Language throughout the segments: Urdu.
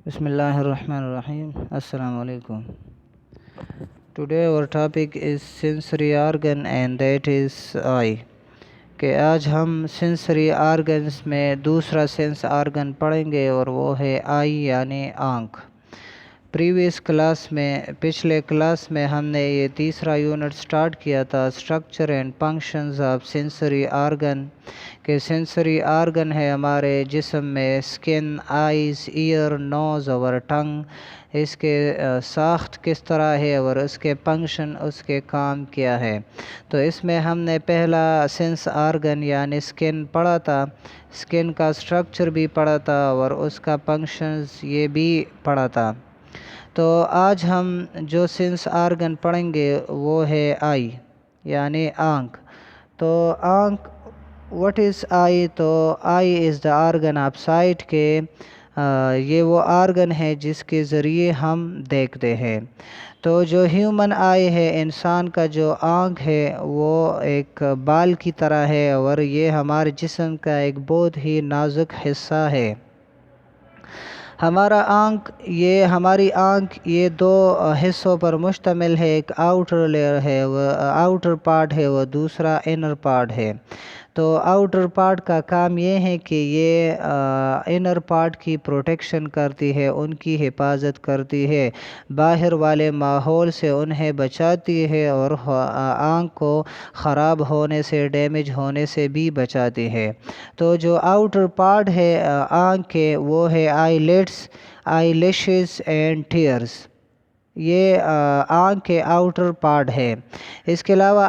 Bismillahirrahmanirrahim. Assalamu alaikum. Today our topic is sensory organ and that is eye. کہ آج ہم سینسری آرگنز میں دوسرا سینس آرگن پڑھیں گے اور وہ ہے آئی یعنی آنکھ۔ پچھلے کلاس میں ہم نے یہ تیسرا یونٹ سٹارٹ کیا تھا، structure and functions of sensory organ, کہ سینسری آرگن ہے ہمارے جسم میں اسکن، آئیز، ایئر، نوز اور ٹنگ، اس کے ساخت کس طرح ہے اور اس کے فنکشن، اس کے کام کیا ہے۔ تو اس میں ہم نے پہلا سینس آرگن یعنی اسکن پڑھا تھا، اسکن کا اسٹرکچر بھی پڑھا تھا اور اس کا فنکشنز یہ بھی پڑھا تھا۔ تو آج ہم جو سینس آرگن پڑھیں گے وہ ہے آئی یعنی آنکھ۔ تو آنکھ وٹ از آئی؟ تو آئی از دا آرگن آف سائٹ، کہ یہ وہ آرگن ہے جس کے ذریعے ہم دیکھتے ہیں۔ تو جو ہیومن آئی ہے، انسان کا جو آنکھ ہے وہ ایک بال کی طرح ہے اور یہ ہمارے جسم کا ایک بہت ہی نازک حصہ ہے۔ ہماری آنکھ یہ دو حصوں پر مشتمل ہے، ایک آؤٹر لیئر ہے، وہ آؤٹر پارٹ ہے، وہ دوسرا انر پارٹ ہے۔ تو آؤٹر پارٹ کا کام یہ ہے کہ یہ انر پارٹ کی پروٹیکشن کرتی ہے، ان کی حفاظت کرتی ہے، باہر والے ماحول سے انہیں بچاتی ہے اور آنکھ کو خراب ہونے سے، ڈیمیج ہونے سے بھی بچاتی ہے۔ تو جو آؤٹر پارٹ ہے آنکھ کے وہ ہے eyelids, eyelashes and tears, یہ آنکھ کے آؤٹر پارٹ ہے۔ اس کے علاوہ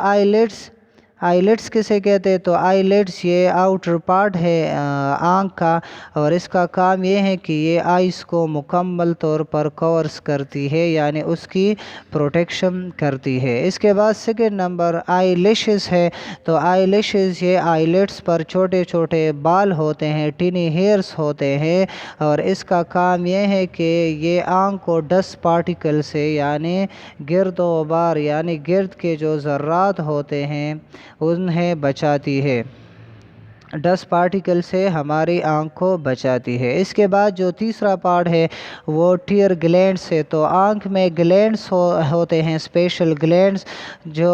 آئی لیڈس کسے کہتے ہیں؟ تو آئی لیڈس یہ آؤٹر پارٹ ہے آنکھ کا، اور اس کا کام یہ ہے کہ یہ آئیز کو مکمل طور پر کورس کرتی ہے، یعنی اس کی پروٹیکشن کرتی ہے۔ اس کے بعد سیکنڈ نمبر آئی لیشز ہے۔ تو آئی لیشز یہ آئی لیڈس پر چھوٹے چھوٹے بال ہوتے ہیں، ٹینی ہیئرس ہوتے ہیں، اور اس کا کام یہ ہے کہ یہ آنکھ کو ڈسٹ پارٹیکل سے، یعنی گرد و غبار، یعنی گرد کے جو ذرات ہوتے ہیں انہیں بچاتی ہے، ڈسٹ پارٹیکل سے ہماری آنکھ کو بچاتی ہے۔ اس کے بعد جو تیسرا پارٹ ہے وہ ٹیئر گلینڈس ہے۔ تو آنکھ میں گلینڈس ہوتے ہیں، اسپیشل گلینڈس، جو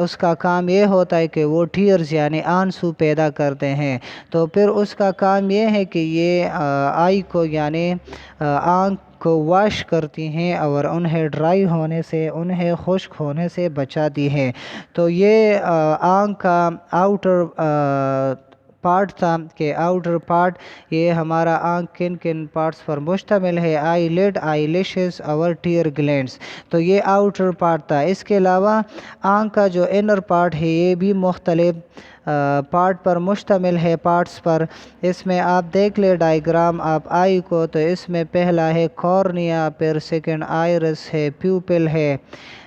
اس کا کام یہ ہوتا ہے کہ وہ ٹیئرز یعنی آنسو پیدا کرتے ہیں۔ تو پھر اس کا کام یہ ہے کہ یہ آئی کو یعنی آنکھ کو واش کرتی ہیں اور انہیں ڈرائی ہونے سے، انہیں خشک ہونے سے بچاتی ہیں۔ تو یہ آنکھ کا آؤٹر پارٹ تھا، کہ آؤٹر پارٹ یہ ہمارا آنکھ کن کن پارٹس پر مشتمل ہے، آئی لیڈ، آئی لیشز اور ٹیئر گلینڈس، تو یہ آؤٹر پارٹ تھا۔ اس کے علاوہ آنکھ کا جو انر پارٹ ہے یہ بھی مختلف پارٹ پر مشتمل ہے، پارٹس پر۔ اس میں آپ دیکھ لیں ڈائیگرام آپ آئی کو، تو اس میں پہلا ہے کورنیا، پھر سیکنڈ آئرس ہے، پیوپل ہے،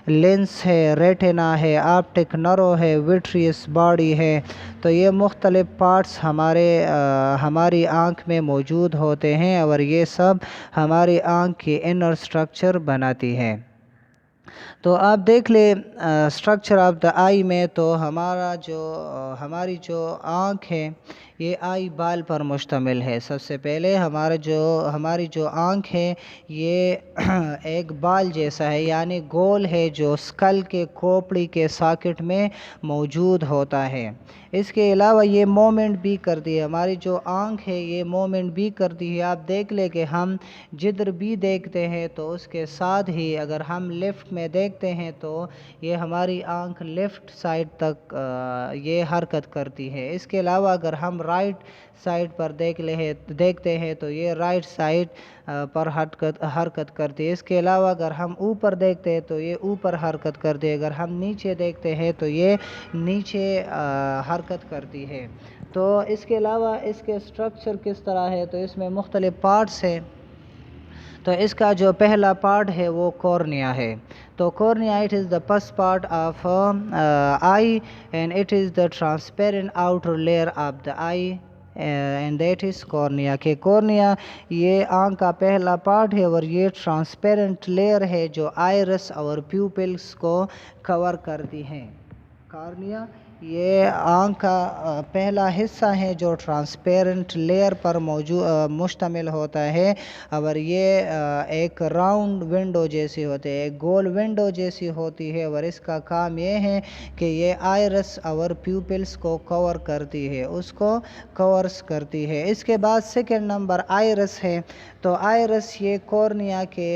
لینس ہے، ریٹنا ہے، آپٹک نرو ہے، وٹریس باڈی ہے۔ تو یہ مختلف پارٹس ہماری آنکھ میں موجود ہوتے ہیں اور یہ سب ہماری آنکھ کی انر سٹرکچر بناتی ہیں۔ تو آپ دیکھ لیں اسٹرکچر آف دا آئی میں، تو ہماری جو آنکھ ہے یہ آئی بال پر مشتمل ہے۔ سب سے پہلے ہماری جو آنکھ ہے یہ ایک بال جیسا ہے، یعنی گول ہے، جو اسکل کے کھوپڑی کے ساکٹ میں موجود ہوتا ہے۔ اس کے علاوہ یہ مومنٹ بھی کرتی ہے، ہماری جو آنکھ ہے یہ مومنٹ بھی کرتی ہے۔ آپ دیکھ لیں کہ ہم جدھر بھی دیکھتے ہیں تو اس کے ساتھ ہی اگر ہم لیفٹ میں دیکھتے ہیں تو یہ ہماری آنکھ لیفٹ سائڈ تک یہ حرکت کرتی ہے۔ اس کے علاوہ اگر ہم رائٹ سائڈ پر دیکھتے ہیں تو یہ رائٹ سائڈ پر حرکت کرتی ہے۔ اس کے علاوہ اگر ہم اوپر دیکھتے ہیں تو یہ اوپر حرکت کرتی ہے، اگر ہم نیچے دیکھتے ہیں تو یہ نیچے حرکت کرتی ہے۔ تو اس کے علاوہ اس کے اسٹرکچر کس طرح ہے؟ تو اس میں مختلف پارٹس ہیں۔ تو اس کا جو پہلا پارٹ ہے وہ کورنیا ہے۔ تو cornea it is the first part of eye and it is the transparent outer layer of the I and that is cornea, کہ کورنیا یہ آنکھ کا پہلا پارٹ ہے اور یہ ٹرانسپیرنٹ لیئر ہے جو آئرس اور پیوپلس کو کور کرتی ہیں۔ کورنیا یہ آنکھ کا پہلا حصہ ہے جو ٹرانسپیرنٹ لیئر پر مشتمل ہوتا ہے، اور یہ ایک راؤنڈ ونڈو جیسی ہوتی ہے، ایک گول ونڈو جیسی ہوتی ہے، اور اس کا کام یہ ہے کہ یہ آئرس اور پیوپلس کو کور کرتی ہے، اس کو کورس کرتی ہے۔ اس کے بعد سیکنڈ نمبر آئرس ہے۔ تو آئرس یہ کورنیا کے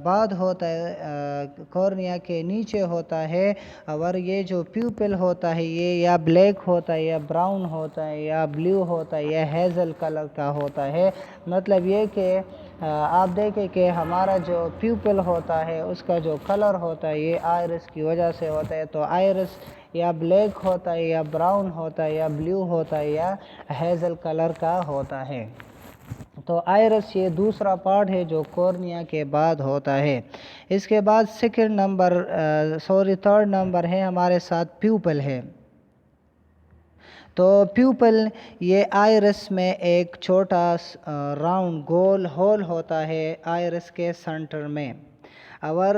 بعد ہوتا ہے، کورنیا کے نیچے ہوتا ہے، اور یہ جو پیوپل ہوتا ہے یہ یا بلیک ہوتا ہے یا براؤن ہوتا ہے یا بلیو ہوتا ہے یا ہیزل کلر کا ہوتا ہے۔ مطلب یہ کہ آپ دیکھیں کہ ہمارا جو پیوپل ہوتا ہے اس کا جو کلر ہوتا ہے یہ آئرس کی وجہ سے ہوتا ہے۔ تو آئرس یا بلیک ہوتا ہے یا براؤن ہوتا ہے یا بلیو ہوتا ہے یا ہیزل کلر کا ہوتا ہے۔ تو آئرس یہ دوسرا پارٹ ہے جو کورنیا کے بعد ہوتا ہے۔ اس کے بعد تھرڈ نمبر ہے ہمارے ساتھ پیوپل ہے۔ تو پیوپل یہ آئرس میں ایک چھوٹا راؤنڈ گول ہول ہوتا ہے آئرس کے سنٹر میں، اور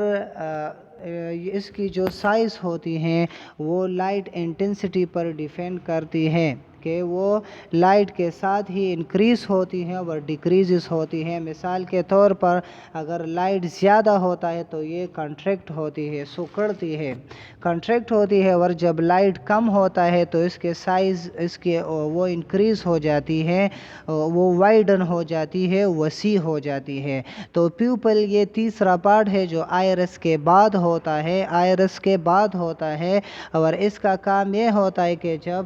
اس کی جو سائز ہوتی ہیں وہ لائٹ انٹینسٹی پر ڈیپینڈ کرتی ہے کہ وہ لائٹ کے ساتھ ہی انکریز ہوتی ہیں اور ڈیکریزز ہوتی ہیں۔ مثال کے طور پر اگر لائٹ زیادہ ہوتا ہے تو یہ کنٹریکٹ ہوتی ہے، سکڑتی ہے، کنٹریکٹ ہوتی ہے، اور جب لائٹ کم ہوتا ہے تو اس کے سائز وہ انکریز ہو جاتی ہے، وہ وائڈن ہو جاتی ہے، وسیع ہو جاتی ہے۔ تو پیوپل یہ تیسرا پارٹ ہے جو آئرس کے بعد ہوتا ہے، آئرس کے بعد ہوتا ہے، اور اس کا کام یہ ہوتا ہے کہ جب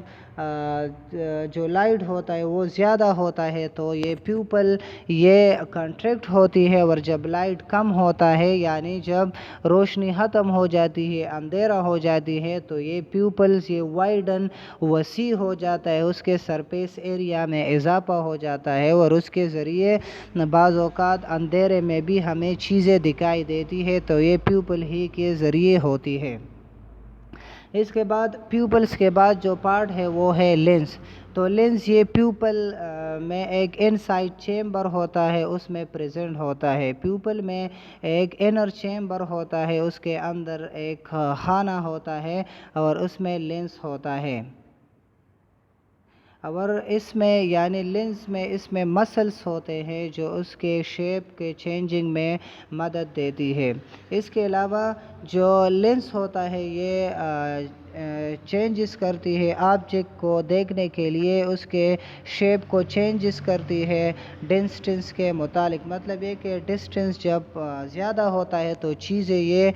جو لائٹ ہوتا ہے وہ زیادہ ہوتا ہے تو یہ پیوپل یہ کنٹریکٹ ہوتی ہے، اور جب لائٹ کم ہوتا ہے یعنی جب روشنی ختم ہو جاتی ہے، اندھیرا ہو جاتی ہے، تو یہ پیوپلز یہ وائڈن وسیع ہو جاتا ہے، اس کے سرفیس ایریا میں اضافہ ہو جاتا ہے، اور اس کے ذریعے بعض اوقات اندھیرے میں بھی ہمیں چیزیں دکھائی دیتی ہے، تو یہ پیوپل ہی کے ذریعے ہوتی ہے۔ اس کے بعد پیوپلز کے بعد جو پارٹ ہے وہ ہے لینس۔ تو لینس یہ پیوپل میں ایک انسائڈ چیمبر ہوتا ہے، اس میں پریزنٹ ہوتا ہے۔ پیوپل میں ایک انر چیمبر ہوتا ہے، اس کے اندر ایک خانہ ہوتا ہے اور اس میں لینس ہوتا ہے، اور اس میں یعنی لینس میں اس میں مسلز ہوتے ہیں جو اس کے شیپ کے چینجنگ میں مدد دیتی ہے۔ اس کے علاوہ جو لینس ہوتا ہے یہ چینجز کرتی ہے آبجیکٹ کو دیکھنے کے لیے، اس کے شیپ کو چینجز کرتی ہے ڈسٹینس کے متعلق۔ مطلب یہ کہ ڈسٹینس جب زیادہ ہوتا ہے تو چیزیں یہ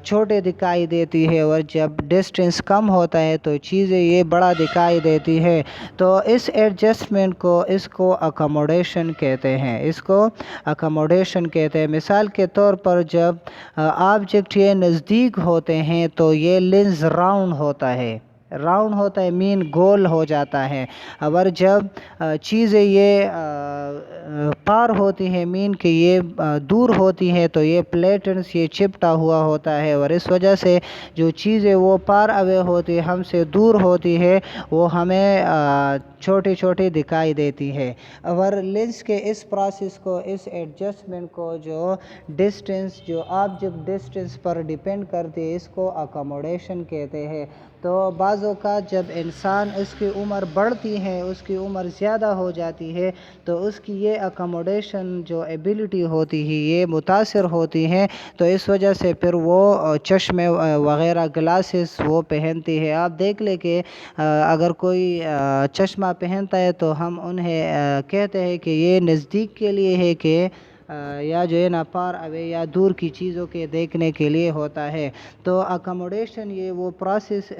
چھوٹے دکھائی دیتی ہے، اور جب ڈسٹینس کم ہوتا ہے تو چیزیں یہ بڑا دکھائی دیتی ہے۔ تو اس ایڈجسٹمنٹ کو اس کو اکاموڈیشن کہتے ہیں، اس کو اکاموڈیشن کہتے ہیں۔ مثال کے طور پر جب آبجیکٹ یہ نزدیک ہوتے ہیں تو یہ لینس راؤنڈ ہوتا ہے، راؤنڈ ہوتا ہے مین گول ہو جاتا ہے، اور جب چیزیں یہ پار ہوتی ہیں مین کہ یہ دور ہوتی ہیں تو یہ پلیٹنس یہ چپٹا ہوا ہوتا ہے، اور اس وجہ سے جو چیزیں وہ پار اوے ہوتی ہم سے دور ہوتی ہے وہ ہمیں چھوٹی چھوٹی دکھائی دیتی ہے۔ اور لینس کے اس پروسیس کو، اس ایڈجسٹمنٹ کو جو ڈسٹینس جو آبجیکٹ ڈسٹینس پر ڈیپینڈ کرتی ہے اس کو اکاموڈیشن کہتے ہیں۔ تو بعض اوقات جب انسان اس کی عمر بڑھتی ہے، اس کی عمر زیادہ ہو جاتی ہے تو اس کی یہ اکاموڈیشن جو ایبلٹی ہوتی ہے یہ متاثر ہوتی ہیں، تو اس وجہ سے پھر وہ چشمے وغیرہ گلاسز وہ پہنتی ہے۔ آپ دیکھ لیں کہ اگر کوئی چشمہ پہنتا ہے تو ہم انہیں کہتے ہیں کہ یہ نزدیک کے لیے ہے کہ یا جو ہے نا فار اوے یا دور کی چیزوں کے دیکھنے کے لیے ہوتا ہے۔ تو اکاموڈیشن یہ وہ پروسیس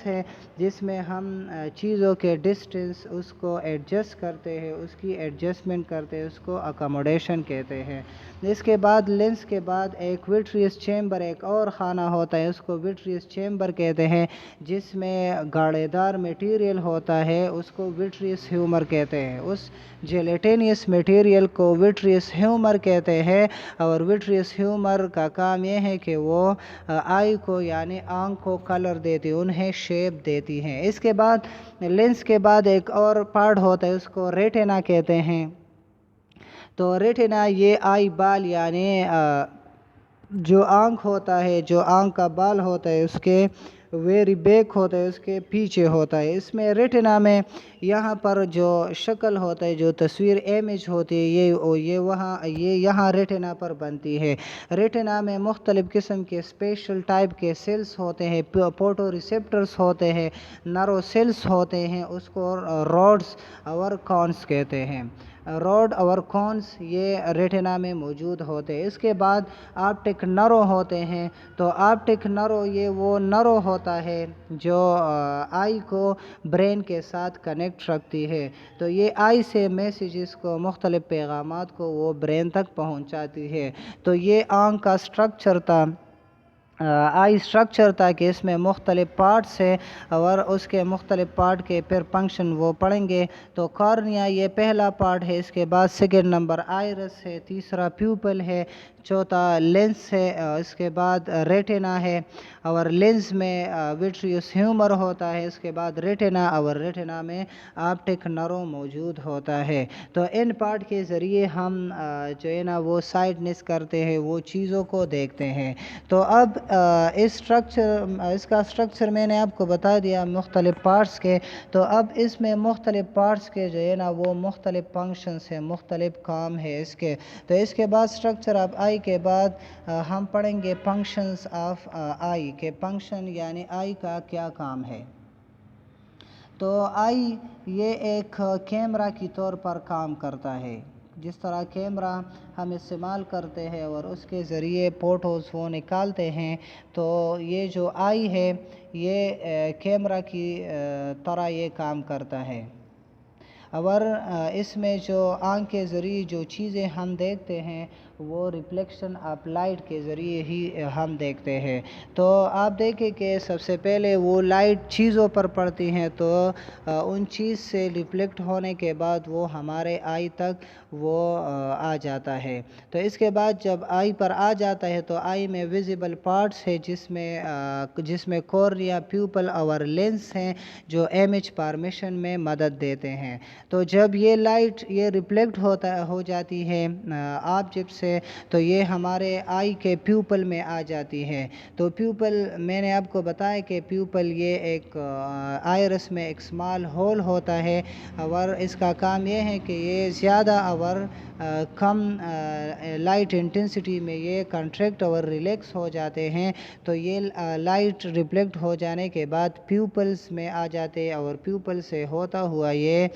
ہے جس میں ہم چیزوں کے ڈسٹینس اس کو ایڈجسٹ کرتے ہیں، اس کی ایڈجسٹمنٹ کرتے ہیں، اس کو اکاموڈیشن کہتے ہیں۔ اس کے بعد لینس کے بعد ایک وٹریس چیمبر ایک اور خانہ ہوتا ہے، اس کو وٹریس چیمبر کہتے ہیں، جس میں گاڑے دار میٹیریل ہوتا ہے، اس کو وٹریس ہیومر کہتے ہیں، اس جیلیٹینیس میٹیریل کو وٹریس ہیومر کہتے ہیں، اور وٹریس ہیومر کا کام یہ ہے کہ وہ آئی کو یعنی آنکھ کو کلر دیتی، انہیں شیپ دیتی ہیں۔ اس کے بعد لینس کے بعد ایک اور پارٹ ہوتا ہے، اس کو ریٹینا کہتے ہیں۔ تو ریٹینا یہ آئی بال یعنی جو آنکھ ہوتا ہے، جو آنکھ کا بال ہوتا ہے اس کے ویری بیک ہوتا ہے، اس کے پیچھے ہوتا ہے۔ اس میں ریٹنا میں یہاں پر جو شکل ہوتا ہے، جو تصویر امیج ہوتی ہے، یہ یہاں ریٹنا پر بنتی ہے۔ ریٹنا میں مختلف قسم کے اسپیشل ٹائپ کے سیلز ہوتے ہیں، فوٹو ریسیپٹرز ہوتے ہیں، نرو سیلز ہوتے ہیں، اس کو روڈز اور کونس کہتے ہیں۔ روڈ اور کونس یہ ریٹنا میں موجود ہوتے ہیں۔ اس کے بعد آپٹک نرو ہوتے ہیں۔ تو آپٹک نرو یہ وہ نرو ہوتا ہے جو آئی کو برین کے ساتھ کنیکٹ رکھتی ہے۔ تو یہ آئی سے میسیجز کو، مختلف پیغامات کو وہ برین تک پہنچاتی ہے۔ تو یہ آنکھ کا اسٹرکچر تھا، آئی اسٹرکچر تھا کہ اس میں مختلف پارٹس ہے اور اس کے مختلف پارٹ کے پھر فنکشن وہ پڑھیں گے۔ تو کارنیا یہ پہلا پارٹ ہے، اس کے بعد سیکنڈ نمبر آئرس ہے، تیسرا پیوپل ہے، چوتھا لینس ہے، اس کے بعد ریٹنا ہے، اور لینس میں وٹریوس ہیومر ہوتا ہے، اس کے بعد ریٹنا، اور ریٹنا میں آپٹک نرو موجود ہوتا ہے۔ تو ان پارٹ کے ذریعے ہم جو ہے نا وہ سائٹنس کرتے ہیں، وہ چیزوں کو دیکھتے ہیں۔ تو اب اس کا اسٹرکچر میں نے آپ کو بتا دیا مختلف پارٹس کے۔ تو اب اس میں مختلف پارٹس کے جو ہے نا وہ مختلف فنکشنز ہیں، مختلف کام ہے اس کے۔ تو اس کے بعد اسٹرکچر آف آئی کے بعد ہم پڑھیں گے فنکشنز آف آئی کے، فنکشن یعنی آئی کا کیا کام ہے۔ تو آئی یہ ایک کیمرہ کی طور پر کام کرتا ہے۔ جس طرح کیمرہ ہم استعمال کرتے ہیں اور اس کے ذریعے فوٹوز وہ نکالتے ہیں، تو یہ جو آئی ہے یہ کیمرہ کی طرح یہ کام کرتا ہے۔ اور اس میں جو آنکھ کے ذریعے جو چیزیں ہم دیکھتے ہیں وہ ریفلیکشن آف لائٹ کے ذریعے ہی ہم دیکھتے ہیں۔ تو آپ دیکھیں کہ سب سے پہلے وہ لائٹ چیزوں پر پڑتی ہیں، تو ان چیز سے ریفلیکٹ ہونے کے بعد وہ ہمارے آئی تک وہ آ جاتا ہے۔ تو اس کے بعد جب آئی پر آ جاتا ہے تو آئی میں ویزیبل پارٹس ہے، جس میں کورنیا، پیوپل اور لینس ہیں جو امیج فارمیشن میں مدد دیتے ہیں۔ تو جب یہ لائٹ یہ ریفلیکٹ ہو جاتی ہے آبجیکٹ سے، تو یہ ہمارے آئی کے پیوپل میں آ جاتی ہے۔ تو پیوپل میں نے آپ کو بتایا کہ پیوپل یہ ایک آئرس میں ایک اسمال ہول ہوتا ہے، اور اس کا کام یہ ہے کہ یہ زیادہ اور کم لائٹ انٹینسٹی میں یہ کنٹریکٹ اور ریلیکس ہو جاتے ہیں۔ تو یہ لائٹ ریفلیکٹ ہو جانے کے بعد پیوپلز میں آ جاتے ہیں، اور پیوپل سے ہوتا ہوا یہ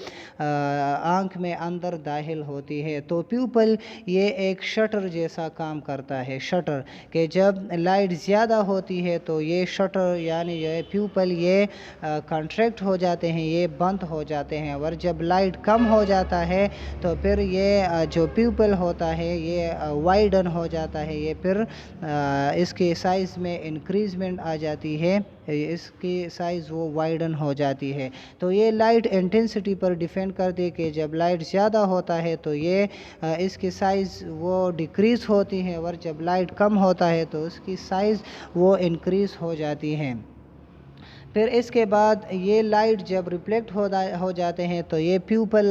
آنکھ میں اندر داخل ہوتی ہے۔ تو پیوپل یہ ایک شٹر جیسا کام کرتا ہے، شٹر، کہ جب لائٹ زیادہ ہوتی ہے تو یہ شٹر یعنی یہ پیوپل یہ کنٹریکٹ ہو جاتے ہیں، یہ بند ہو جاتے ہیں، اور جب لائٹ کم ہو جاتا ہے تو پھر یہ جو پیوپل ہوتا ہے یہ وائڈن ہو جاتا ہے، یہ پھر اس کے سائز میں انکریزمنٹ آ جاتی ہے، اس کی سائز وہ وائڈن ہو جاتی ہے۔ تو یہ لائٹ انٹینسٹی پر ڈیپینڈ کرتی ہے کہ جب لائٹ زیادہ ہوتا ہے تو یہ اس کی سائز وہ ڈیکریز ہوتی ہے، اور جب لائٹ کم ہوتا ہے تو اس کی سائز وہ انکریز ہو جاتی ہے۔ پھر اس کے بعد یہ لائٹ جب ریفلیکٹ ہو جاتے ہیں تو یہ پیوپل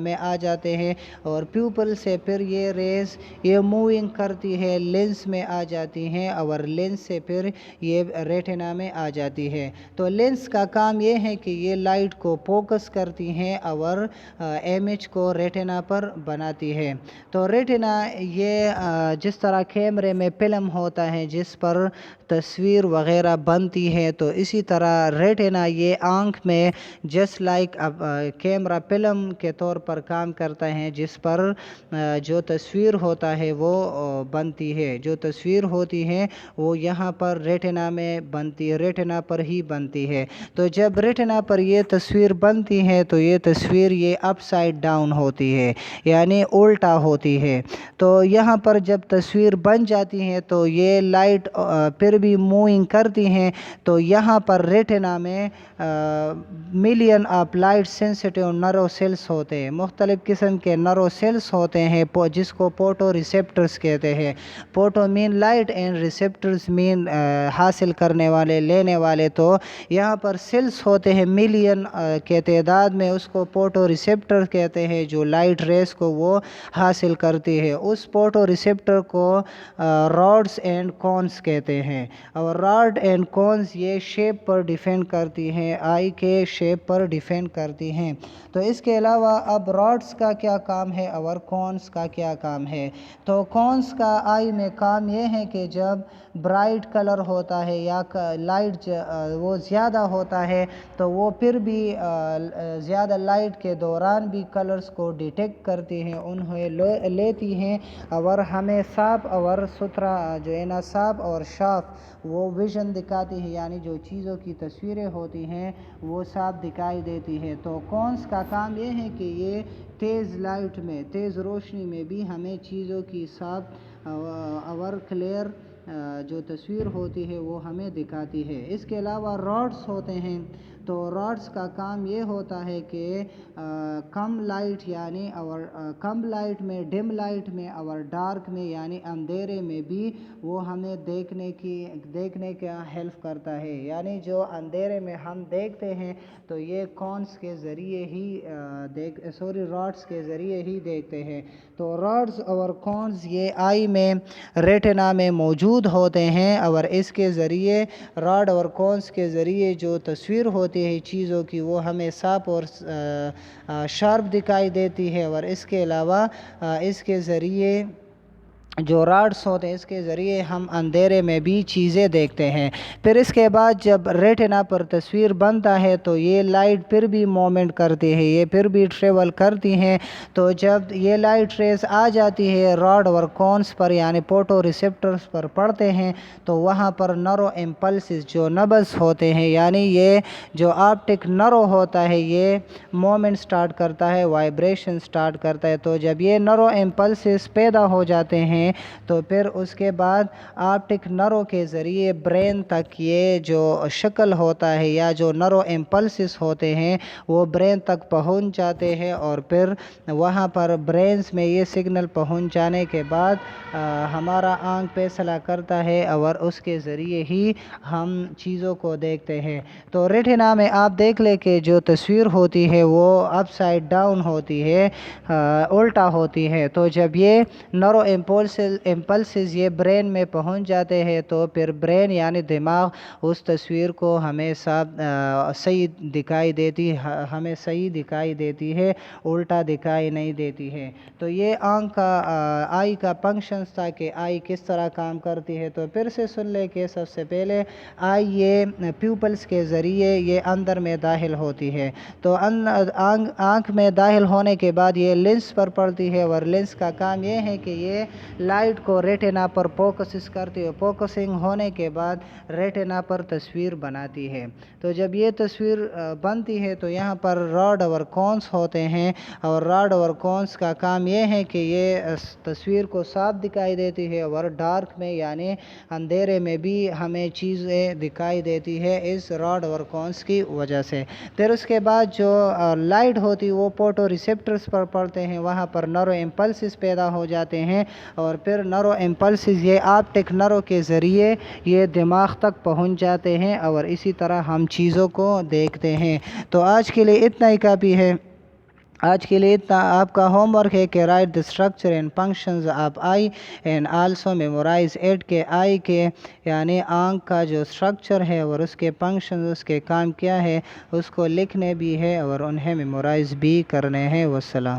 میں آ جاتے ہیں، اور پیوپل سے پھر یہ ریز یہ موونگ کرتی ہے، لینس میں آ جاتی ہیں، اور لینس سے پھر یہ ریٹنا میں آ جاتی ہے۔ تو لینس کا کام یہ ہے کہ یہ لائٹ کو فوکس کرتی ہیں اور امیج کو ریٹنا پر بناتی ہے۔ تو ریٹنا یہ جس طرح کیمرے میں فلم ہوتا ہے جس پر تصویر وغیرہ بنتی ہے، تو اسی طرح ریٹنا یہ آنکھ میں جسٹ لائک کیمرہ فلم کے طور پر کام کرتا ہے، جس پر جو تصویر ہوتا ہے وہ بنتی ہے، جو تصویر ہوتی ہے وہ یہاں پر ریٹنا میں بنتی ہے، ریٹنا پر ہی بنتی ہے۔ تو جب ریٹنا پر یہ تصویر بنتی ہے تو یہ تصویر یہ اپ سائڈ ڈاؤن ہوتی ہے، یعنی الٹا ہوتی ہے۔ تو یہاں پر جب تصویر بن جاتی ہے تو یہ لائٹ پھر بھی موونگ کرتی ہیں، تو یہاں پر ریٹنا ریٹنا میں million of light sensitive nerve cells ہوتے ہیں، مختلف قسم کے نرو سیلس ہوتے ہیں جس کو فوٹو ریسیپٹرز کہتے ہیں۔ فوٹو مین لائٹ اینڈ ریسیپٹرز مین حاصل کرنے والے، لینے والے، تو یہاں پر سیلس ہوتے ہیں ملین کے تعداد میں، اس کو فوٹو ریسیپٹر کہتے ہیں جو لائٹ ریز کو وہ حاصل کرتی ہے۔ اس فوٹو ریسیپٹر کو راڈز اینڈ کونز کہتے ہیں، اور راڈ اینڈ کونز یہ شیپ پر ڈیپینڈ کرتی ہیں، آئی کے شیپ پر ڈیپینڈ کرتی ہیں۔ تو اس کے علاوہ اب راڈز کا کیا کام ہے اور کونز کا کیا کام ہے؟ تو کونز کا آئی میں کام یہ ہے کہ جب برائٹ کلر ہوتا ہے یا لائٹ وہ زیادہ ہوتا ہے تو وہ پھر بھی زیادہ لائٹ کے دوران بھی کلرز کو ڈیٹیکٹ کرتی ہیں، انہیں لیتی ہیں، اور ہمیں صاف اور ستھرا جو ہے نا، صاف اور شاف وہ ویژن دکھاتی ہے، یعنی جو چیزوں کی تصویریں ہوتی ہیں وہ صاف دکھائی دیتی ہے۔ تو کونز کا کام یہ ہے کہ یہ تیز لائٹ میں، تیز روشنی میں بھی ہمیں چیزوں کی صاف اور کلیئر جو تصویر ہوتی ہے وہ ہمیں دکھاتی ہے۔ اس کے علاوہ راڈز ہوتے ہیں، تو راڈز کا کام یہ ہوتا ہے کہ کم لائٹ یعنی اور کم لائٹ میں، ڈم لائٹ میں اور ڈارک میں یعنی اندھیرے میں بھی وہ ہمیں دیکھنے کا ہیلپ کرتا ہے، یعنی جو اندھیرے میں ہم دیکھتے ہیں تو یہ کونز کے ذریعے ہی راڈز کے ذریعے ہی دیکھتے ہیں۔ تو راڈز اور کونز یہ آئی میں، ریٹنا میں موجود ہوتے ہیں، اور اس کے ذریعے، راڈ اور کونز کے ذریعے جو تصویر ہوتی ہے چیزوں کی وہ ہمیں صاف اور شارپ دکھائی دیتی ہے، اور اس کے علاوہ اس کے ذریعے جو راڈز ہوتے ہیں اس کے ذریعے ہم اندھیرے میں بھی چیزیں دیکھتے ہیں۔ پھر اس کے بعد جب ریٹنا پر تصویر بنتا ہے تو یہ لائٹ پھر بھی مومنٹ کرتی ہے، یہ پھر بھی ٹریول کرتی ہیں، تو جب یہ لائٹ ریز آ جاتی ہے راڈ اور کونز پر یعنی فوٹو ریسیپٹرز پر پڑتے ہیں تو وہاں پر نرو امپلسز جو نبض ہوتے ہیں، یعنی یہ جو آپٹک نرو ہوتا ہے یہ مومنٹ سٹارٹ کرتا ہے، وائبریشن سٹارٹ کرتا ہے۔ تو جب یہ نرو امپلسز پیدا ہو جاتے ہیں تو پھر اس کے بعد آپٹک نرو کے ذریعے برین تک یہ جو شکل ہوتا ہے یا جو نرو امپلسز ہوتے ہیں وہ برین تک پہنچ جاتے ہیں، اور پھر وہاں پر برینز میں یہ سگنل پہنچ جانے کے بعد ہمارا آنکھ فیصلہ کرتا ہے اور اس کے ذریعے ہی ہم چیزوں کو دیکھتے ہیں۔ تو ریٹنا میں آپ دیکھ لیں کہ جو تصویر ہوتی ہے وہ اپ سائڈ ڈاؤن ہوتی ہے، الٹا ہوتی ہے۔ تو جب یہ نرو امپلسز یہ برین میں پہنچ جاتے ہیں تو پھر برین یعنی دماغ اس تصویر کو ہمیں صحیح دکھائی دیتی ہے، ہمیں صحیح دکھائی دیتی ہے، الٹا دکھائی نہیں دیتی ہے۔ تو یہ آنکھ کا آئی کا فنکشنز تھا کہ آئی کس طرح کام کرتی ہے۔ تو پھر سے سن لے کہ سب سے پہلے آئی یہ پیپلز کے ذریعے یہ اندر میں داخل ہوتی ہے، تو آنکھ میں داخل ہونے کے بعد یہ لینس پر پڑتی ہے، اور لینس کا کام یہ ہے کہ یہ لائٹ کو ریٹنا پر فوکسز کرتی ہے، فوکسنگ ہونے کے بعد ریٹنا پر تصویر بناتی ہے۔ تو جب یہ تصویر بنتی ہے تو یہاں پر راڈ اور کونز ہوتے ہیں، اور راڈ اور کونز کا کام یہ ہے کہ یہ تصویر کو صاف دکھائی دیتی ہے اور ڈارک میں یعنی اندھیرے میں بھی ہمیں چیزیں دکھائی دیتی ہے اس راڈ اور کونز کی وجہ سے۔ پھر اس کے بعد جو لائٹ ہوتی وہ فوٹو ریسیپٹرز پر پڑتے ہیں، وہاں پر نرو امپلسز پیدا ہو جاتے ہیں، اور پھر نرو امپلسز یہ آپٹک نرو کے ذریعے یہ دماغ تک پہنچ جاتے ہیں، اور اسی طرح ہم چیزوں کو دیکھتے ہیں۔ تو آج کے لیے اتنا ہی کافی ہے، آج کے لیے اتنا آپ کا ہوم ورک ہے کہ write the structure and functions of eye and also memorise it کے آئی کے یعنی آنکھ کا جو اسٹرکچر ہے اور اس کے فنکشنز، اس کے کام کیا ہے، اس کو لکھنے بھی ہے اور انہیں میمورائز بھی کرنے ہیں۔ والسلام۔